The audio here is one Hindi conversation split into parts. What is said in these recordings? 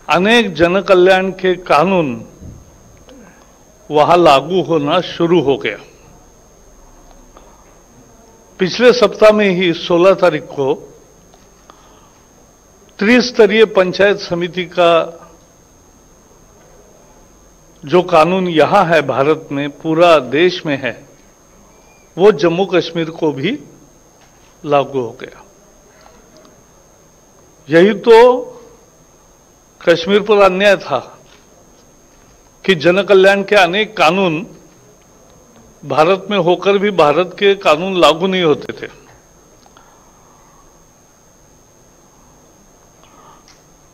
अनेक जन कल्याण के कानून वहां लागू होना शुरू हो गया। पिछले सप्ताह में ही 16 तारीख को त्रिस्तरीय पंचायत समिति का जो कानून यहां है भारत में, पूरा देश में है, वो जम्मू कश्मीर को भी लागू हो गया। यही तो कश्मीर पर अन्याय था कि जन कल्याण के अनेक कानून भारत में होकर भी भारत के कानून लागू नहीं होते थे।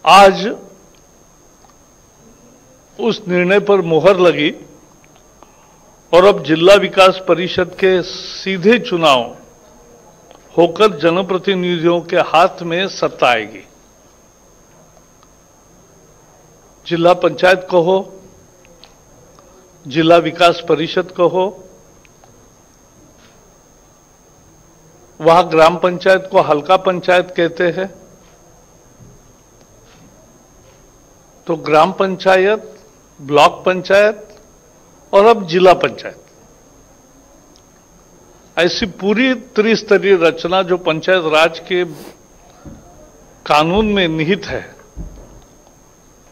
आज उस निर्णय पर मोहर लगी और अब जिला विकास परिषद के सीधे चुनाव होकर जनप्रतिनिधियों के हाथ में सत्ता आएगी। जिला पंचायत कहो, जिला विकास परिषद कहो, वहां ग्राम पंचायत को हल्का पंचायत कहते हैं, तो ग्राम पंचायत, ब्लॉक पंचायत और अब जिला पंचायत, ऐसी पूरी त्रिस्तरीय रचना जो पंचायत राज के कानून में निहित है,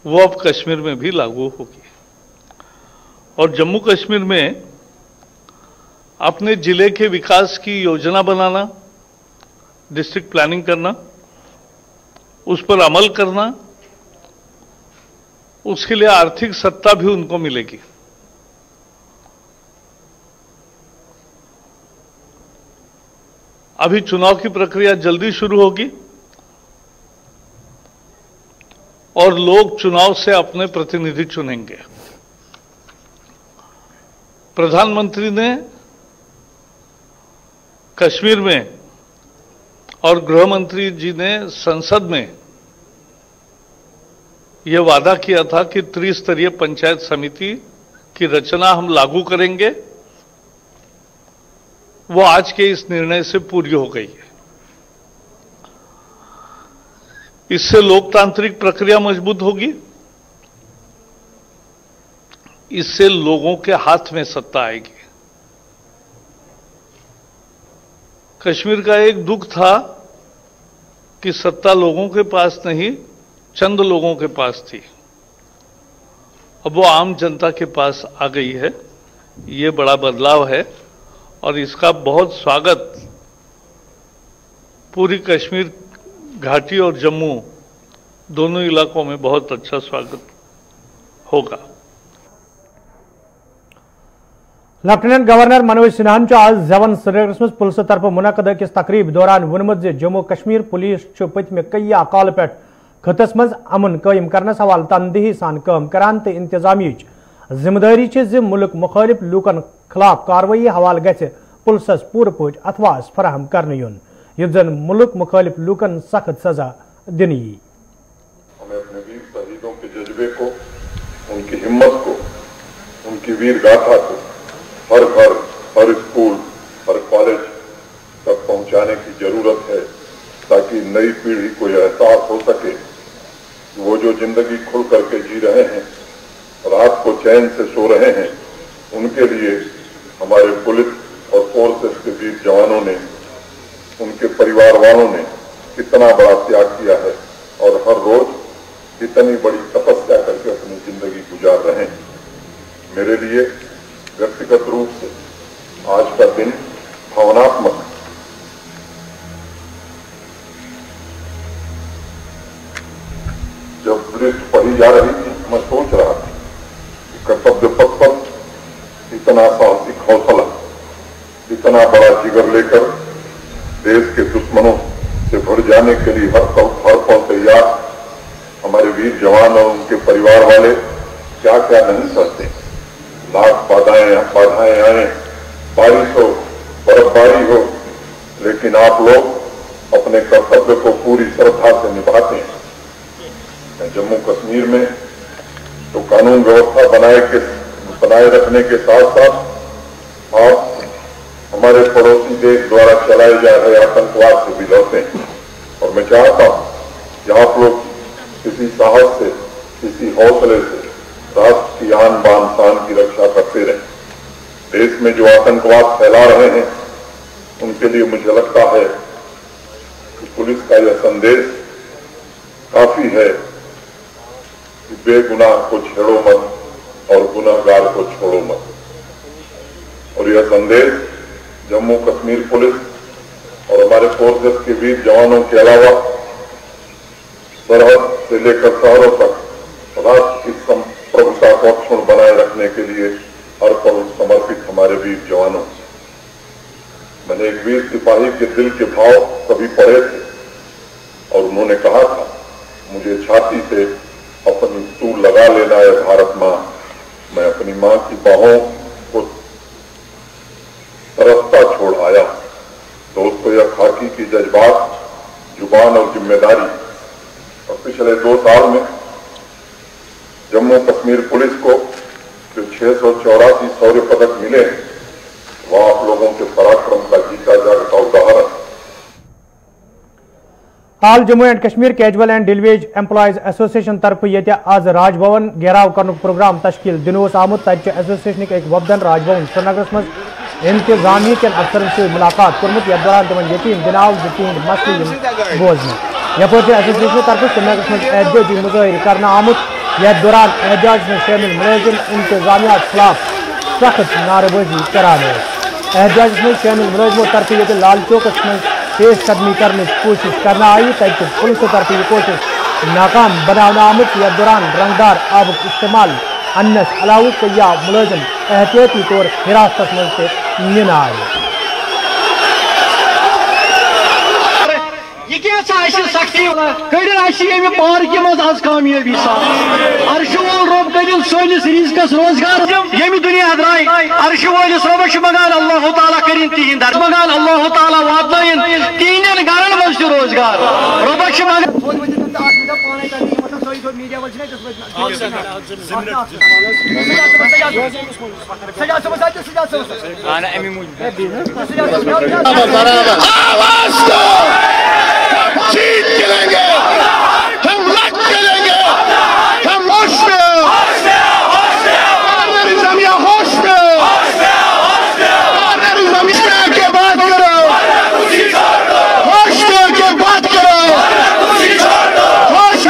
वो अब कश्मीर में भी लागू होगी। और जम्मू कश्मीर में अपने जिले के विकास की योजना बनाना, डिस्ट्रिक्ट प्लानिंग करना, उस पर अमल करना, उसके लिए आर्थिक सत्ता भी उनको मिलेगी। अभी चुनाव की प्रक्रिया जल्दी शुरू होगी और लोग चुनाव से अपने प्रतिनिधि चुनेंगे। प्रधानमंत्री ने कश्मीर में और गृह मंत्री जी ने संसद में यह वादा किया था कि त्रिस्तरीय पंचायत समिति की रचना हम लागू करेंगे। वो आज के इस निर्णय से पूरी हो गई है। इससे लोकतांत्रिक प्रक्रिया मजबूत होगी, इससे लोगों के हाथ में सत्ता आएगी। कश्मीर का एक दुख था कि सत्ता लोगों के पास नहीं, चंद लोगों के पास थी। अब वो आम जनता के पास आ गई है। ये बड़ा बदलाव है और इसका बहुत स्वागत पूरी कश्मीर घाटी और जम्मू दोनों इलाकों में बहुत अच्छा स्वागत होगा। लेफ्टिनेंट गवर्नर मनोज सिन्हान आज जवन श्रीनगर मज पुलिस तरफ मुनद अकिस तकरीब दौरान वोनमुत जम्मू कश्मीर पुलिस पतम कई काल पे खत्स मज अमन कायम करनस हवाल तनदेही सान काम करान तो इंतजामियच जिम्मेदारी मुल्क मुखालिफ लूकन खिलाफ कार्रवाई हवाल गि पुलिस पूर पा अथवास फराहम कर युन युन मुल्क मुखालिफ लूकन सख्त सजा दिन यी। हमें अपने वीर शहीदों के जज्बे को, उनकी हिम्मत को, उनकी वीर गाथा को हर घर, हर स्कूल, हर कॉलेज तक पहुंचाने की जरूरत है, ताकि नई पीढ़ी को यह एहसास हो सके कि वो जो जिंदगी खुल करके जी रहे हैं, रात को चैन से सो रहे हैं, उनके लिए हमारे पुलिस और फोर्सेस के वीर जवानों ने, उनके परिवार वालों ने कितना बड़ा त्याग किया है और हर रोज कितनी बड़ी तपस्या करके अपनी जिंदगी गुजार रहे हैं। मेरे लिए व्यक्तिगत रूप से आज का दिन भावनात्मक है। जब दृष्टि पढ़ी जा रही थी, मैं सोच रहा था कि कर्तव्य पथ पर इतना साहसिक हौसला, इतना बड़ा जिगर लेकर देश के दुश्मनों से भर जाने के लिए हर पल तैयार हमारे वीर जवान और उनके परिवार वाले क्या क्या नहीं सहते। लाख बाधाएं आए, बारिश हो, बर्फबारी हो, लेकिन आप लोग अपने कर्तव्य को पूरी श्रद्धा से निभाते हैं। जम्मू कश्मीर में तो कानून व्यवस्था बनाए रखने के साथ साथ आप हमारे पड़ोसी देश द्वारा चलाए जा रहे आतंकवाद से भी लड़ते हैं। और मैं चाहता हूं कि आप लोग किसी साहस से इसी हौसले से राष्ट्र की आन बान शान की रक्षा करते रहें। देश में जो आतंकवाद फैला रहे हैं उनके लिए मुझे लगता है कि पुलिस का यह संदेश काफी है कि बेगुनाह को छेड़ो मत और गुनहगार को छोड़ो मत। और यह संदेश जम्मू कश्मीर पुलिस और हमारे फोर्सेस के वीर जवानों के अलावा सरहद से लेकर शहरों तक राष्ट्र की प्रभुता को अक्षुण्ण बनाए रखने के लिए हर पल समर्पित हमारे वीर जवानों। मैंने एक वीर सिपाही के दिल के भाव कभी पढ़े थे और उन्होंने कहा था, मुझे छाती से अपनी तू लगा लेना है भारत मां, मैं अपनी मां की बाहों को तरसता छोड़ आया। दोस्तों, यह खाकी की जज्बात, जुबान और जिम्मेदारी और पिछले 2 साल में जम्मू कश्मीर पुलिस को जो 684 शौर्य पदक मिले, वह आप लोगों के पराक्रम का जीता जागता उदाहरण। हाल Jammu and Kashmir casual and daily wages employees association तरफ ये आज राजभवन घेराव कर प्रोग्राम तश्कील दिन आमुत। एसोसिएशन एक वफदन राजभवन श्रीनगर मज इंतजामिया के अफसर से मुलाकात कर्मुत। यथ दौरान तमन यकीन दिनाव तिहद मसले बोजन। यपे एसोसिएशन तरफ श्रीनगर मज एहतजाजी मुजाहिर कर आमुत। यथ दौरान एहतजाज में शामिल मुलजिम इंतजामिया खिलाफ सख्त नारेबाजी करान। एहतजाज में शामिल मुलजिमों तरफ ये लाल चौकस में पेशकदमी करने की कोशिश करना आई, तक पुलिस तरफ यह कोशिश नाकाम बनाना आमुत। यथ दौरान रंगदार आबुक इस्तेमाल अन्नस अलाउ कया मुलजिम एहतियाती तौर हिरासत में निन आए। सख्ती कड़िन पार्क मज आज कामयाबी अर्श वोल रब कर सोनिस रिजकस रोजगार। यम दुनिया द्राय अर्श वोलिस रबस मगान अल्लाह ताला करिन तिहिंद मगान अल्लाह ताला वातन तिहन गरन मज रोजगार रबस मगान। जीत के लेंगे, हम लड़ के लेंगे, हम होश में, जमिया होश में, जमिया के बात करो, होश में के बात करो, होश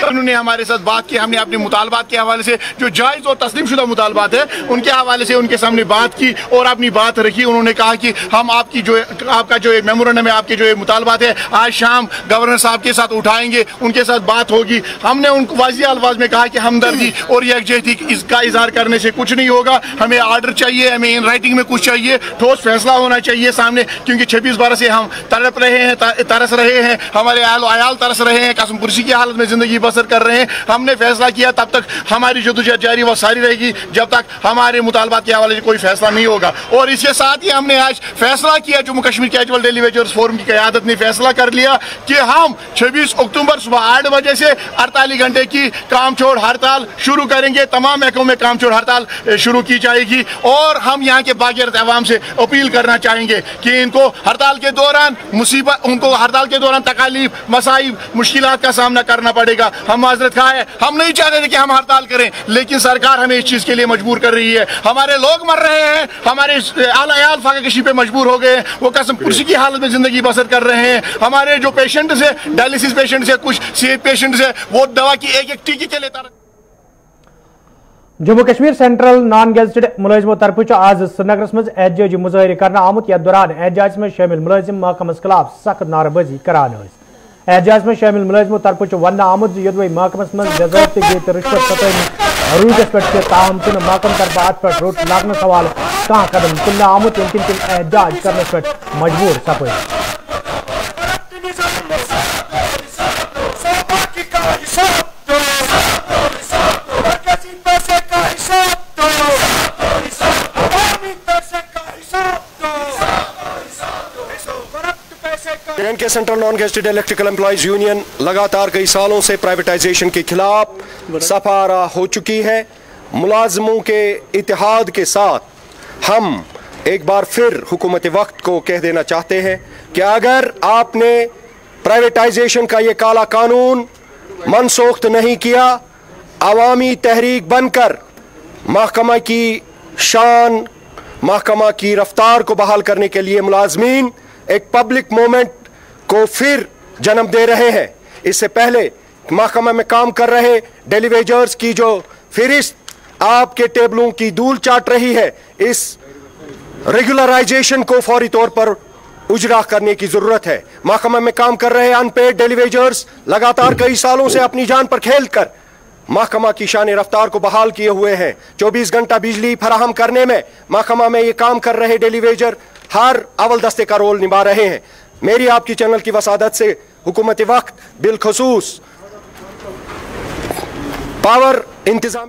उन्होंने हमारे साथ बात की। हमने अपने मुतालबात के हवाले से जो जायज और तस्लीम शुदा मुतालबात है उनके हवाले से उनके सामने बात की और अपनी बात रखी। उन्होंने कहा कि हम आपका जो मेमोरेंडम है, आपके जो मुतालबात है, आज शाम गवर्नर साहब के साथ उठाएंगे, उनके साथ बात होगी। हमने उनको वाज़ेह अल्फाज में कहा कि हमदर्दी और यकजहती इसका इजहार करने से कुछ नहीं होगा। हमें आर्डर चाहिए, हमें इन राइटिंग में कुछ चाहिए, ठोस फैसला होना चाहिए सामने, क्योंकि 26 बरस से हम तड़प रहे हैं, तरस रहे हैं, हमारे आयाल तरस रहे हैं, कसम पुरसी की हालत में जिंदगी बसर कर रहे हैं। हमने फैसला किया तब तक हमारी जद्दोजहद जारी व सारी रहेगी जब तक हमारे मुतालबात के हवाले से कोई फैसला नहीं होगा। और इसके साथ ही हमने आज फैसला किया, Jammu Kashmir casual daily wagers forum की क़यादत ने फैसला कर लिया कि हम 26 अक्टूबर सुबह 8 बजे से 48 घंटे की काम छोड़ हड़ताल शुरू करेंगे। तमाम महकमों में काम छोड़ हड़ताल शुरू की जाएगी और हम यहाँ के बागैरत अवाम से अपील करना चाहेंगे कि इनको हड़ताल के दौरान उनको हड़ताल के दौरान तकालीफ, मसाइब, मुश्किलात का सामना करना पड़ेगा। हम माजरत खा है, हम नहीं चाहते थे कि हम हड़ताल करें, लेकिन सरकार हमें इस चीज के लिए मजबूर कर रही है। हमारे लोग मर रहे हैं, हमारे आला फाकाकशी पे मजबूर हो गए, वो कसम कुर्सी की हालत में जिंदगी बसर कर रहे हैं। हमारे जो पेशेंट्स है, डायलिसिस पेशेंट्स है, कुछ सेहत पेशेंट्स है, वो दवा की एक टीके के लिए Jammu Kashmir central non gazetted मुलाजिमों तरफ आज श्रीनगर मज एहतजाजी मुजाहिर कर आमुत। यथ दौरान एहतजाज में शामिल मुलाजिम महकमस खिलाफ सख्त नारेबाजी करान। एहतजाज में शामिल मुलाजिमों तरफ वन आमुत योदवे महकमस मज बेज़ाब्तगी तो रिश्वत सतह रूटस पे ताहम तुन महकम तरफ अत पे रोट लागन सवाल कह कदम तुलना आमुत यम किन एहतजाज करने पे मजबूर सपद। के central non gazetted electrical employees union लगातार कई सालों से प्राइवेटाइजेशन के खिलाफ सफारा हो चुकी है। मुलाजमों के इत्तेहाद के साथ हम एक बार फिर हुकूमत वक्त को कह देना चाहते हैं कि अगर आपने प्राइवेटाइजेशन का ये काला कानून मनसूख नहीं किया, अवामी तहरीक बनकर महकमा की शान, महकमा की रफ्तार को बहाल करने के लिए मुलाजमीन एक पब्लिक मूवमेंट को फिर जन्म दे रहे हैं। इससे पहले महकमा में काम कर रहे डेली वेजर्स की जो फिरिस्त आपके टेबलों की धूल चाट रही है, इस रेगुलराइजेशन को फौरी तौर पर उजरा करने की जरूरत है। महकमा में काम कर रहे अनपेड डेली वेजर्स लगातार कई सालों से अपनी जान पर खेलकर महकमा की शान रफ्तार को बहाल किए हुए हैं। 24 घंटा बिजली फराहम करने में महकमा में ये काम कर रहे डेली वेजर हर अव्वल दस्ते का रोल निभा रहे हैं। मेरी आपकी चैनल की वसादत से हुकूमत वक्त बिलखसूस पावर इंतजाम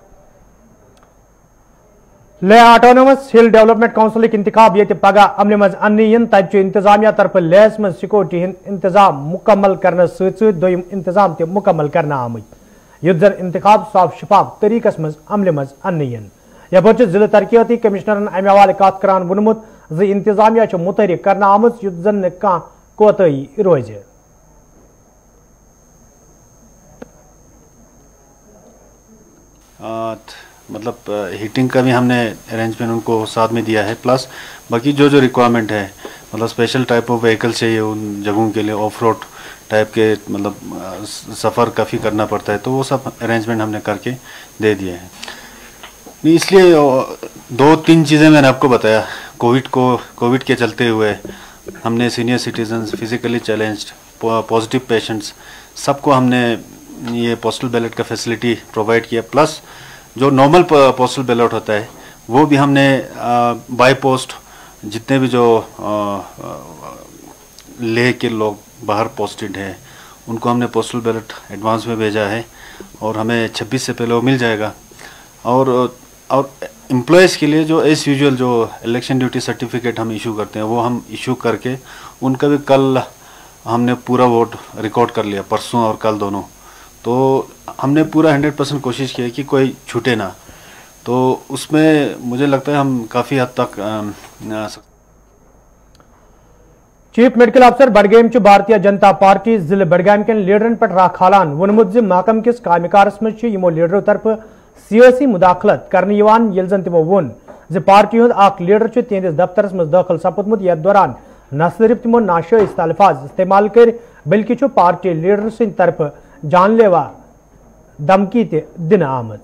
ले ऑटोनोमस हिल डेवलपमेंट काउंसिल इंतखाब ये पगह अमल मज अन तब इंतजामिया तरफ लैस मज सिक्योरिटी इंतजाम मुकम्मल करने दोयम इंतजाम ते मुकम्मल करना आमत युद्ध जन इंतखाब साफ शफाफ तरीकस मज अमल मज अन यपो जिला तरक्याती कमिश्नरन अमे हवाले कत करान वोनमुत ज इंतजामिया मुतहरिक करना आमत युद्ध जन न कह कोताही रोज। मतलब हीटिंग का भी हमने अरेंजमेंट उनको साथ में दिया है, प्लस बाकी जो जो रिक्वायरमेंट है, मतलब स्पेशल टाइप ऑफ व्हीकल चाहिए उन जगहों के लिए, ऑफ रोड टाइप के, मतलब सफ़र काफ़ी करना पड़ता है, तो वो सब अरेंजमेंट हमने करके दे दिए हैं। इसलिए 2-3 चीज़ें मैंने आपको बताया। कोविड के चलते हुए हमने senior citizens, physically challenged, positive patients, सबको हमने ये पोस्टल बैलेट का फैसिलिटी प्रोवाइड किया। प्लस जो नॉर्मल पोस्टल बैलेट होता है वो भी हमने बाय पोस्ट जितने भी जो लेह के लोग बाहर पोस्टेड हैं उनको हमने पोस्टल बैलेट एडवांस में भेजा है और हमें 26 से पहले वो मिल जाएगा। और एम्प्लॉयज़ के लिए जो एज यूजुअल जो इलेक्शन ड्यूटी सर्टिफिकेट हम इशू करते हैं वो हम इशू करके उनका भी कल हमने पूरा वोट रिकॉर्ड कर लिया, परसों और कल दोनों। तो हमने पूरा 100% कोशिश की है कि कोई छूटे ना, तो उसमें मुझे लगता है हम काफ़ी हद तक चीफ मेडिकल अफसर बडगाम भारतीय जनता पार्टी जिले बडगाम के लीडरन पे राख हालान वोनमुत महकम किस कामकार्स मज लीडरों तरफ सियासी मुदाखलत करने ये जन तमो वोन पार्टी हुंद अख लीडर तिहंदिस दफ्तरस मज दाखिल सपुदमुत यथ दौरान न सिर्फ तमो नाशाइज अल्फाज इस्तेमाल कर बल्कि पार्टी लीडर सिंद तरफ जानलेवा धमकी ते दिन आमज।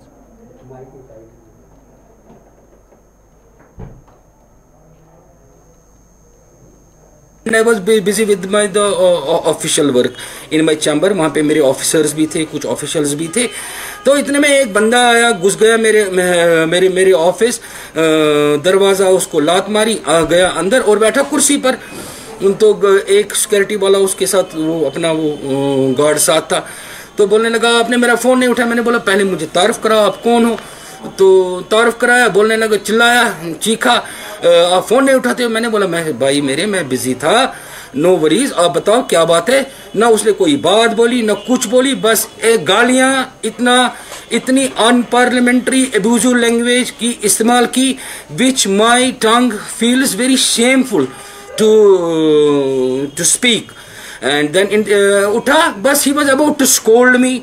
I was busy with my official work in my chamber। वहाँ पे मेरे ऑफिसर्स भी थे, कुछ ऑफिशियल्स भी थे। तो इतने में एक बंदा आया, घुस गया मेरे ऑफिस, दरवाजा उसको लात मारी, आ गया अंदर और बैठा कुर्सी पर। तो एक सिक्योरिटी वाला उसके साथ वो अपना वो गार्ड साथ था, तो बोलने लगा आपने मेरा फोन नहीं उठाया। मैंने बोला पहले मुझे तारुफ कराओ आप कौन हो। तो तारुफ कराया, बोलने लगा, चिल्लाया, चीखा, आप फोन नहीं उठाते हो। मैंने बोला भाई मैं बिजी था, नो वरीज, आप बताओ क्या बात है। ना उसने कोई बात बोली ना कुछ बोली, बस एक गालियां, इतनी अनपार्लियामेंट्री एब्यूजिव लैंग्वेज की इस्तेमाल की, which my tongue feels very shameful to speak. And then उठा, बस he was about to scold me,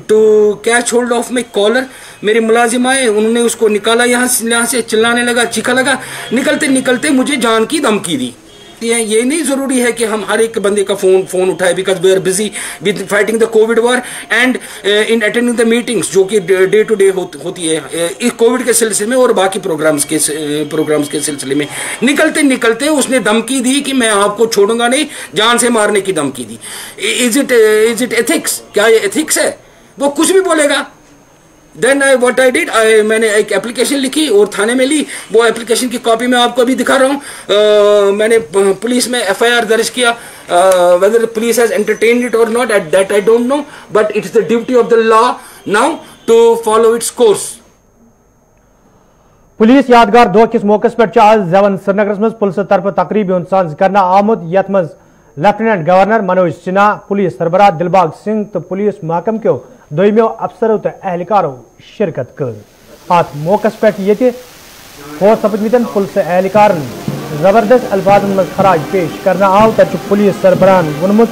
to catch hold of my collar. मेरे मुलाजिम आए, उन्होंने उसको निकाला यहाँ से, चिल्लाने लगा, चीखा लगा। निकलते निकलते मुझे जान की धमकी दी। ये नहीं जरूरी है कि हम हर एक बंदे का फोन उठाए, because we are busy with fighting the COVID war and in attending the meetings जो कि डे टू डे होती है इस कोविड के सिलसिले में और बाकी प्रोग्राम्स के सिलसिले में। निकलते निकलते उसने धमकी दी कि मैं आपको छोड़ूंगा नहीं, जान से मारने की धमकी दी। Is it ethics? क्या ये एथिक्स है? वो कुछ भी बोलेगा। देन व्हाट आई डिड, मैंने एक एप्लीकेशन लिखी और थाने में ली। वो एप्लीकेशन की कॉपी मैं आपको अभी दिखा रहा हूँ। मैंने पुलिस में FIR दर्ज किया। whether the police has entertained it or not, at that I don't know, but it is the duty of the law now to follow its course। Police यादगार दो किस मौके पर आज जवन श्रीनगर में पुलिस तरफ तकरीब करना आमुद, यथ मज lieutenant governor Manoj Sinha, police सरबराह दिलबाग सिंह तो पुलिस महकम के दोयमियों अफसरों तो एहलकारों शिरकत कर। अत मौके पर ये सपदमितन पुलिस एहलकार जबरदस्त अल्फाज में खराज पेश करना आव तब पुलिस सरबराह वोनमुत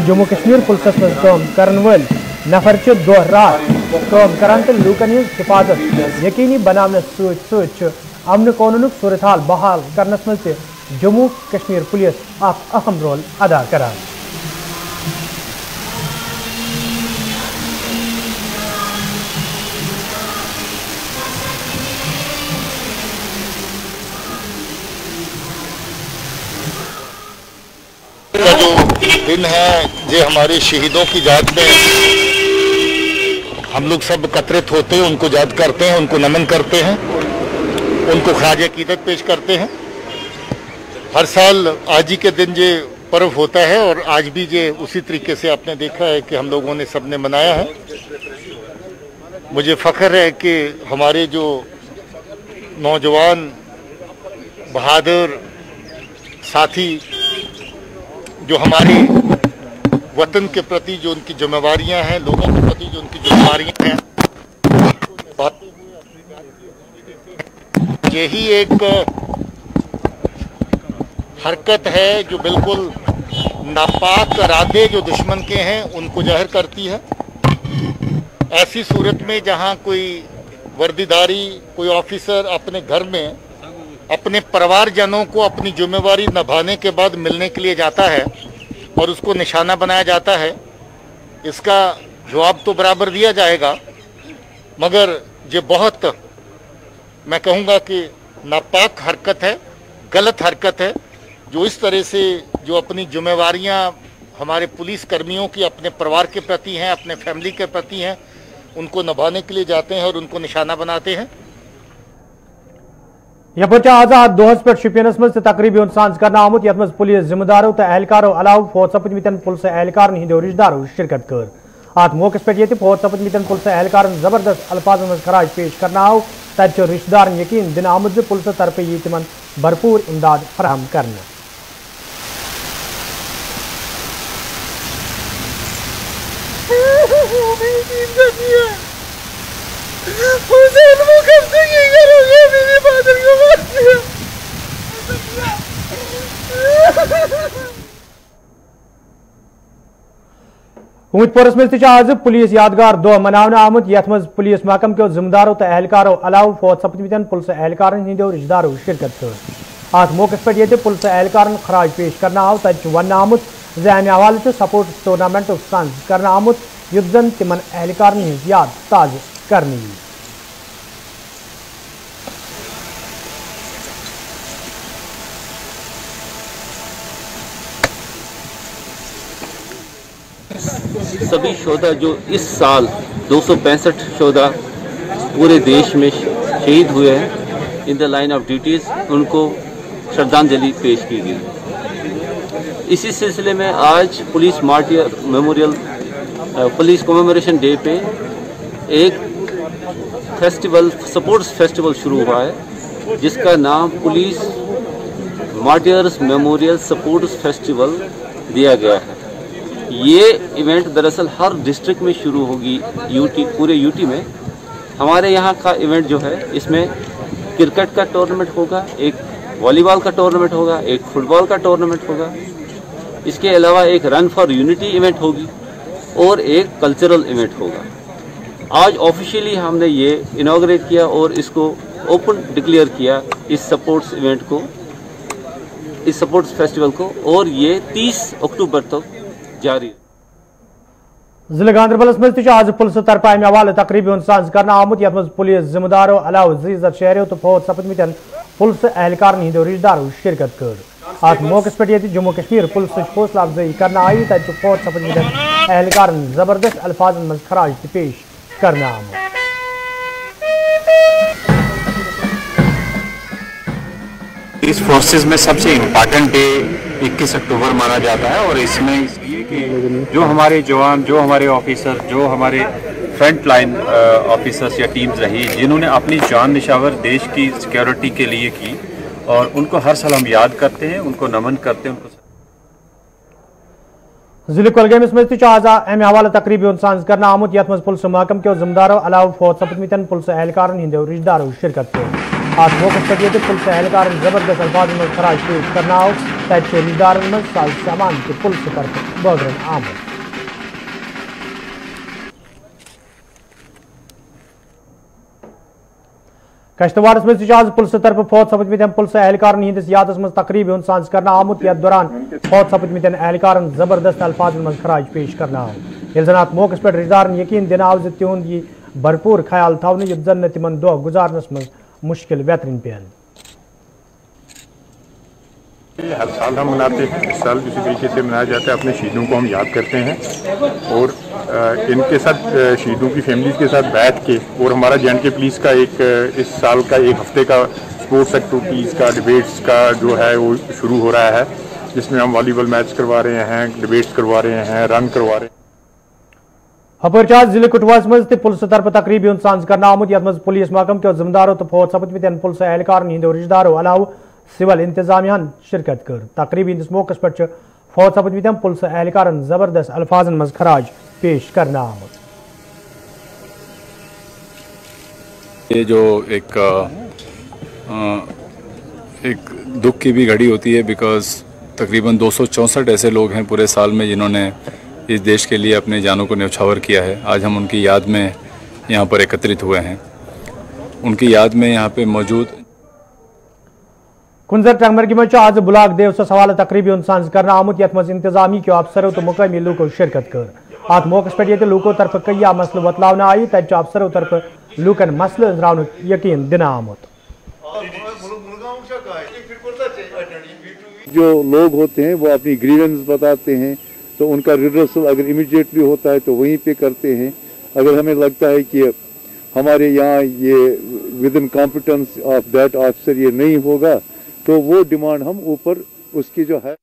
जम्मू कश्मीर पुलिस मज काम करन वल नफर दह रात काम करान तो लूकन हज हिफाजत यकीनी बनाने सत अमन कानून सूरत हाल बहाल करनस मज जम्मू कश्मीर पुलिस अहम रोल अदा करान। का जो दिन है ये हमारे शहीदों की याद में हम लोग सब एकत्रित होते हैं, उनको याद करते हैं, उनको नमन करते हैं, उनको ख्राज अकीदत पेश करते हैं। हर साल आज ही के दिन ये पर्व होता है और आज भी ये उसी तरीके से आपने देखा है कि हम लोगों ने सबने मनाया है। मुझे फख्र है कि हमारे जो नौजवान बहादुर साथी जो हमारे वतन के प्रति जो उनकी जिम्मेवारियां हैं, लोगों के प्रति जो उनकी जिम्मेवारियां हैं, यही एक हरकत है जो बिल्कुल नापाक इरादे जो दुश्मन के हैं उनको जाहिर करती है। ऐसी सूरत में जहां कोई वर्दीधारी, कोई ऑफिसर अपने घर में अपने परिवारजनों को अपनी जिम्मेवारी निभाने के बाद मिलने के लिए जाता है और उसको निशाना बनाया जाता है, इसका जवाब तो बराबर दिया जाएगा, मगर ये बहुत मैं कहूँगा कि नापाक हरकत है, गलत हरकत है, जो इस तरह से जो अपनी जिम्मेवारियां हमारे पुलिस कर्मियों की अपने परिवार के प्रति हैं, अपने फैमिली के प्रति हैं, उनको निभाने के लिए जाते हैं और उनको निशाना बनाते हैं। यप आजाद दोहस पे शुपियनस मज तकरीबन सांस कर आमुत यथ मज पुलिस जिम्मेदारों तो एहलकारों अलाव फौत सपदमितन पुलिस एहलकार हिंदो रिश्तेदारों शिरकत कर अत मौके पे ये फौत सपदमितन पुलिस एहलकार जबरदस्त अल्फाज मज खराज पेश करना आव तथ रिश्तेदार यकीन दिन आमुद पुलिस तरफ ये तिमन भरपूर इमदाद फराहम करना। उम्मीदपुरस मज आज पुलिस यादगार दह मनाने आमुत यथ मज पुलिस महकम के जिम्मेदारों तो एहलकारों अलाव फौत सपदमितन पुलिस एहलकार हिंदो रिश्तेदारों शिरकत कर अत मौके पे ये पुलिस एहलकार खराज पेश करना आव तथ वन आमुत जहन हवाले स्पोर्ट्स टूर्नामेंट सांस करना आमुत युद्ध जन तिमन एहलकार याद ताज़ करनी। सभी शोधा जो इस साल 265 शोधा पूरे देश में शहीद हुए हैं in the line of duties, उनको श्रद्धांजलि पेश की गई। इसी सिलसिले में आज police martyr memorial police commemoration day पे एक फेस्टिवल, सपोर्ट्स फेस्टिवल शुरू हुआ है जिसका नाम police martyrs memorial supports festival दिया गया है। ये इवेंट दरअसल हर डिस्ट्रिक्ट में शुरू होगी, यूटी पूरे यूटी में। हमारे यहाँ का इवेंट जो है इसमें क्रिकेट का टूर्नामेंट होगा, एक वॉलीबॉल का टूर्नामेंट होगा, एक फुटबॉल का टूर्नामेंट होगा, इसके अलावा एक रन फॉर यूनिटी इवेंट होगी और एक कल्चरल इवेंट होगा। आज ऑफिशियली हमने ये इनॉग्रेट किया और इसको ओपन डिक्लेयर किया इस सपोर्ट्स इवेंट को, इस सपोर्ट्स फेस्टिवल को, और ये 30 अक्टूबर तक जारी। जिले गांधरबल मज आज पुलिस तरफ अमे हवाले तकरीबन सांस करना आमुत यथ मज पुलिस जिम्मेदारों अलाव जीजत शहरों तो फौत सपदमितन पुलिस एहलकार हिंदो रिश्तेदारों शिरकत कर अत मौके पे जम्मू कश्मीर पुलिस हौसला अफजाई करना आई तथ फौत सपदमितन एहलकार जबरदस्त अल्फाज मज खराज पेश करना आमुत। इस फोर्सेस में सबसे इम्पोर्टेंट डे 21 अक्टूबर माना जाता है और इसमें इसलिए कि जो हमारे जवान, जो हमारे ऑफिसर, जो हमारे फ्रंट लाइन ऑफिसर्स या टीम्स रही जिन्होंने अपनी जान निशावर देश की सिक्योरिटी के लिए की और उनको हर साल हम याद करते हैं, उनको नमन करते हैं। जिले कुलगाम मज आज अमे हवाले तकरीबन सांस करना आमुत यथ मज पुलिस महकम के जिम्मेदारों अलाव फौत सपदमितन पुलिस एहलकार हिंदो रिश्तेदारों शिरकत कर आज मौके पे पुलिस एहलकार जबरदस्त अल्फाज में खराज पेश करना हो तथ रिश्तेदार में साज सामान के पुलिस तरफ बगरन आमद। कश्तवाड़स मज आज पुलिस तरफ फौत सपदमत पुलिस एहलकारन हंदिस यादस मज तकरीब हुंद सांस करना आमुत यथ दौरान फौत सपदमत एहलकारन जबरदस्त अल्फाजन मज खराज पेश करना आव ये जन अत मौके पे रिश्तेदारन यकीन दिन आव तिहुंद यह भरपूर ख्याल थवन युथ जन तिमन दह गुजारनस मज मुश्किल बेहतरीन पेन। हर साल हम मनाते हैं, इस साल इसी तरीके से मनाया जाता है। अपने शहीदों को हम याद करते हैं और इनके साथ शहीदों की फैमिलीज के साथ बैठ के, और हमारा जे.एंड.के पुलिस का एक इस साल का एक हफ्ते का स्पोर्ट्स एक्टिविटीज़ का डिबेट्स का जो है वो शुरू हो रहा है, जिसमें हम वॉलीबॉल मैच करवा रहे हैं, डिबेट्स करवा रहे हैं, रन करवा रहे हैं। हपरचाज जिले कुटवास मज पुलिस तरफ तकरीब हुंद सांस करना आमुत यथ मज पुलिस महकम के जिम्मेदारों तो फौत सपदमत पुलिस एहलकारन हिंदो रिश्तेदारों अलाव सिविल इंतजामिया शिरकत कर। तकरीब हंदिस मौके पे फौत सपदमत पुलिस एहलकारन जबरदस्त अल्फाजन मज खराज पेश करना आमुत। ये जो एक दुख की भी घड़ी होती है, बिकॉज तकरीबन 264 ऐसे लोग हैं पूरे साल में जिन्होंने इस देश के लिए अपने जानों को न्यौछावर किया है। आज हम उनकी याद में यहाँ पर एकत्रित हुए हैं। उनकी याद में यहाँ पे मौजूद कुंजर टंगमरगी में आज बुलाक देव से सवाल तकरीब हुंद सांस करना आमुत यथ मज इंतजामी के अफसरों तो मुकामी लूको शिरकत कर। अत मौके पे लूको तरफ कई मसल बतलावन आई तब अफसरों तरफ लूकन मसल अंजरावन यकीन दिन आमुत। जो लोग होते हैं वो अपनी ग्रीवेंस बताते हैं, तो उनका रिड्रेसल अगर इमीडिएटली होता है तो वहीं पे करते हैं। अगर हमें लगता है कि हमारे यहाँ ये with in competence of that officer ये नहीं होगा, तो वो डिमांड हम ऊपर उसकी जो है।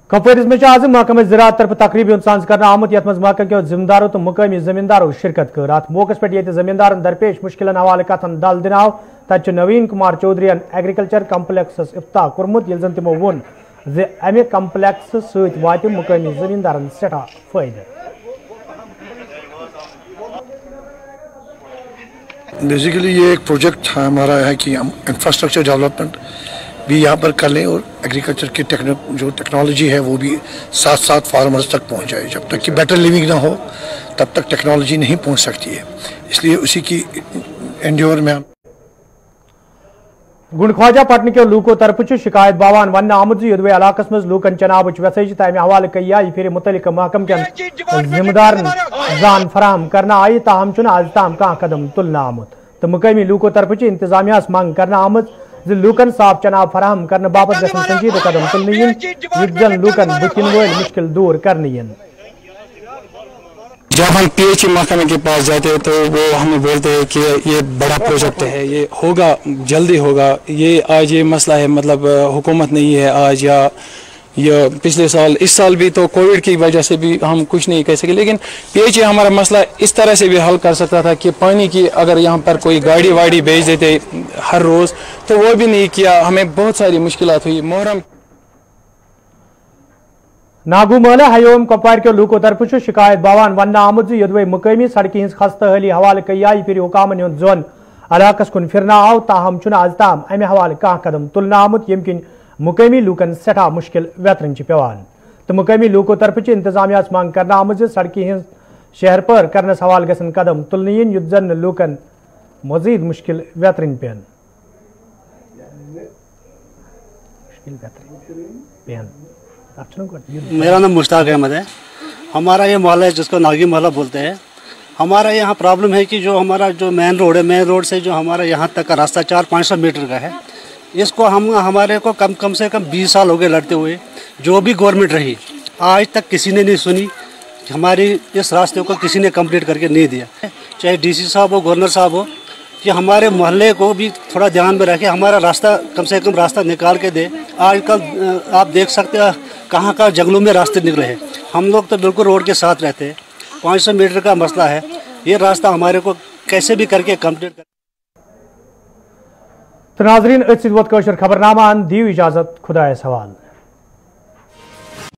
कपवारिस में आज महकमा ज़राअत तरफ तकरीब हुंद सांस करना आमुत यथ मज महकमे के जिम्मेदारों तो मुकामी जमींदारों शिरकत कर। अत मौके पे जमींदारन दरपेश मुश्किलन हवाले कथन दल दिन आव तब नवीन कुमार चौधरी एग्रीकल्चर कम्प्लेक्सस इफ्ताह कोर्मुत यिल जन तिमो वोन जे अमे कम्प्लेक्स सत वात मुकामी जमींदारन सठा फायदे। बेसिकली ये एक प्रोजेक्ट हमारा है कि हम इंफ्रास्ट्रक्चर डेवलपमेंट भी यहाँ पर कर लें और एग्रीकल्चर की जो टेक्नोलॉजी है वो भी साथ साथ फार्मर्स तक पहुँच जाए। जब तक कि बेटर लिविंग ना हो तब तक टेक्नोलॉजी नहीं पहुँच सकती है, इसलिए उसी की एंड्योर में हम गुंड पटन के लूको तरफ शिकायत बावान वन आमुद युद्ध इलाकस मज लूकन चनाब वसज तमें हवाले कई फिर मुतलिक महकम के जिम्मेदार जान फराहम करना आई, ताहम आज ताम कह कदम तुलना आमुत। तो मुकामी लूको तरफ इंतजामिया मंग करना आमुत लूकन साफ चनाब फराहम करने बाबत संजीदा कदम तुलन जन लूकन बुकिन वल मुश्किल दूर करनी। जब हम पीएचई महकमे के पास जाते हैं तो वो हमें बोलते हैं कि ये बड़ा प्रोजेक्ट है, ये होगा जल्दी होगा, ये आज ये मसला है, मतलब हुकूमत नहीं है आज, या ये पिछले साल इस साल भी तो कोविड की वजह से भी हम कुछ नहीं कह सके। लेकिन पीएचई हमारा मसला इस तरह से भी हल कर सकता था कि पानी की अगर यहाँ पर कोई गाड़ी वाड़ी भेज देते हर रोज़, तो वो भी नहीं किया, हमें बहुत सारी मुश्किलात हुई। मोहर्रम नागू महला हयोम कपवार के लूको तरफ शिकायत बावान वन आमुद युद्ध मुकामी सड़क हज खस्ता हाली हवाले कई आई फिर हुकामन हुंद जोन इलाकस कुन फिरना आव, ताहम आज ताम अमे हवाले कह कदम तुलना आमुत यम किन मुकामी लूकन सठा मुश्किल वेतरन पेवान। तो मुकामी लूको तरफ इंतजामिया मांग करना आमुद सड़क हज शहर पर करनस हवाल गसन कदम तुलन युद्ध जन लूकन मजीद मुश्किल वेतरन पेन। मेरा नाम मुश्ताक अहमद है। हमारा ये मोहल्ला है जिसको नागी मोहल्ला बोलते हैं। हमारा यहाँ प्रॉब्लम है कि जो हमारा जो मेन रोड है, मेन रोड से जो हमारा यहाँ तक का रास्ता 400-500 मीटर का है, इसको हमारे को कम से कम 20 साल हो गए लड़ते हुए। जो भी गवर्नमेंट रही आज तक किसी ने नहीं सुनी, हमारी इस रास्ते को किसी ने कंप्लीट करके नहीं दिया। चाहे डीसी साहब हो, गवर्नर साहब हो, कि हमारे मोहल्ले को भी थोड़ा ध्यान में रखे, हमारा रास्ता कम से कम रास्ता निकाल के दे। आजकल आप देख सकते हैं कहाँ कहाँ जंगलों में रास्ते निकले हैं। हम लोग तो बिल्कुल रोड के साथ रहते हैं। 500 मीटर का मसला है, ये रास्ता हमारे को कैसे भी करके कंप्लीट कर। तो नाज़रीन खबरनामा दीव इजाजत, खुदा सवाल।